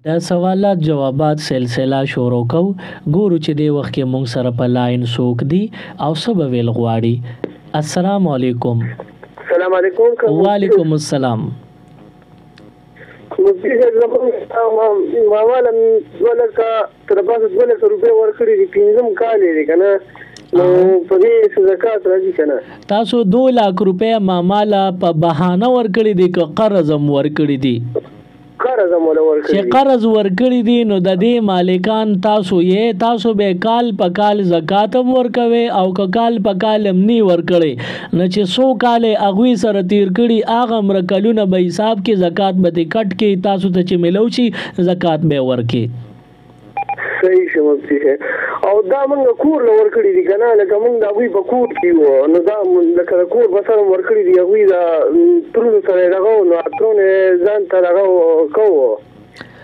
دا سوالات جوابات سلسله شروع کو ګورو چې د وخت کې مونږ سره په لاین څوک دی او څه به ویل غواړي. السلام علیکم. السلام علیکم. وعلیکم السلام. مفتی صاحب ماواله ولکه تر پاسه 200 روپۍ ورکړي دي 5 کال یې کنه نو په دې زکات راځي کنه. تاسو 2 لک روپۍ ماماله په بهانه ورکړي دي که قرض هم ورکړي دي؟ قرض هم ورکړي. چې قرض ورکړي دي نو د دې مالکان تاسو به کال په کال زکات هم ورکوي او که کال په کال هم نی ورکړي نو چې 100 کال هغوی سره تیر کړي هغه مرکلونه به حساب کې زکات به کټ کې تاسو ته چې ملو شي زکات به ورکړي. صحیح شمسی ہے او دا منگا کور لور کړی دی کنه لکه منگ دا غوی په کور کې وو نو دا لکه کور بسره ور کړی دی غوی دا ترونو سره راغو نو ترونه ځان ته راغو کوو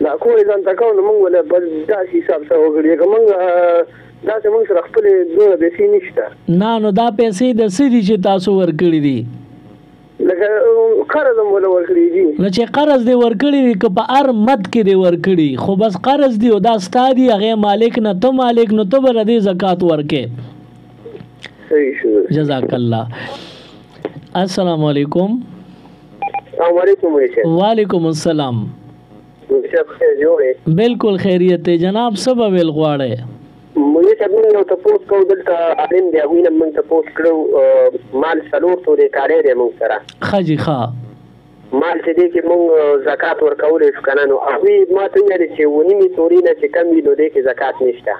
دا کور ځان ته کوو نو منگ ولا بل دا حساب سره وګړي کومنګ دا چې منگ سره خپل دوه پیسې نشته نه نو دا پیسې د سړي چې تاسو ور کړی دي لکه قرض هم ولا ورکړي دي نو چې قرض دی ورکړي دي که په هر مد کې دی ورکړي خو بس قرض دی او دا ستا دی هغې مالک نه ته مالک نو ته به د زکات ورکې. صحیح شو. جزاک الله. السلام علیکم. السلام علیکم. وعلیکم السلام. بالکل خیریت دی جناب. څه به ویل غواړئ؟ مونږ چې موږ یو تاسو کو دلته عالم دی هغوی نه موږ تاسو کړو مال 4 تورې کارې دی موږ سره خجی ښه مال چې دی کې موږ زکات ورکولی شو که نه نو هغوی ما ته ویلې چې 9 تورې نه چې کم وي نو دی کې زکات نشته.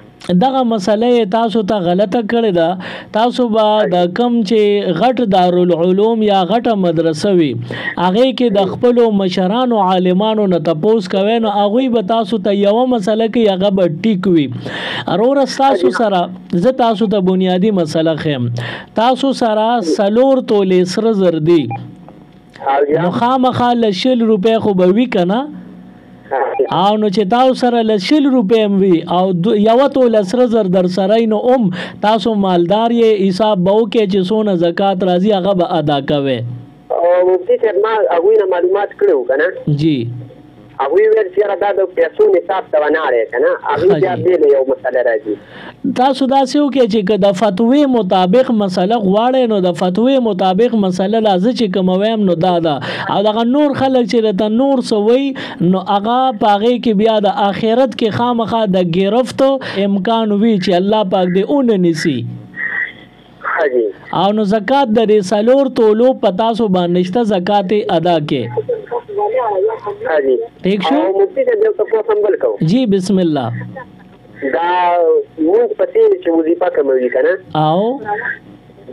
دغه مسله یې تاسو ته غلطه کړې ده. تاسو به د کم چې غټ دارالعلوم یا غټه مدرسه وي هغې کې د خپلو مشرانو عالمانو نه تپوس کوئ نو هغوی به تاسو ته یوه مسله کوي هغه به ټیک وي. وروره ستاسو سره زه تاسو ته بنیادي مسله ښیم. تاسو سره 4 تولې سره زر دي نو خامخا له 100 روپۍ خو به وي که نه او نو چې تاسو سره له 100 روپۍ هم وي او یوه توله سره زر در سره نو تاسو مالدار یې حساب به وکړئ چې څونه زکات راځي هغه به ادا کوئ. مفتي صاحب ما هغوی نه معلومات کړي که نه جی هغوی ویل چې یاره دا د پیسو نصاب ته وناړی که نه هغوی بیا بېله یو مسله راځي. تاسو داسې وکړئ چې که د فتوې مطابق مسله غواړئ نو د فتوې مطابق مسله لا زه چې کومه ویم نو دا ده او دغه نور خلک چې درته نور څه وایي نو هغه په هغې کې بیا د آخرت کې خامخا د ګرفت امکان وي چې الله پاک دې ونه نیسي او نو زکات د دې 4 تولو په تاسو باندې شته زکات ادا کې. ٹھیک شو جی بسم الله. دا مونږ په تېر چې وظیفه کوي که نه او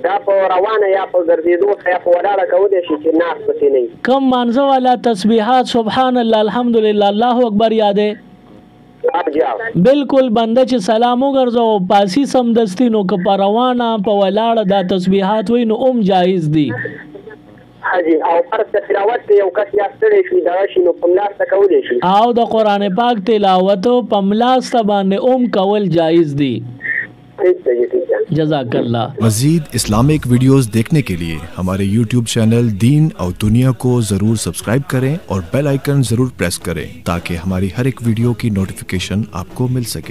دا په روانه یا په ګرځېدو یا په ولاړه کولی شي چې ناست پسې نه وي. کم مانځه والا تسبیحات سبحان الله الحمدلله الله اکبر یادې بالکل بنده چې سلام وګرځو پاسی سمدستی نو که په روانه په ولاړه دا تسبیحات وي نو جایز دي. او فرض تلاوت کې یو کس یا ستړی شي دغه شي نو په ملاسته کولی شي او د قرآن پاک تلاوت په ملاسته باندې کول جایز دي. جزاک اللہ. مزید اسلامک ویڈیوز دیکھنے کے لیے ہمارے YouTube چینل دین اور دنیا کو ضرور سبسکرائب کریں اور بیل آئیکن ضرور پریس کریں تاکہ ہماری ہر ایک ویڈیو کی نوٹیفیکیشن آپ کو مل سکے.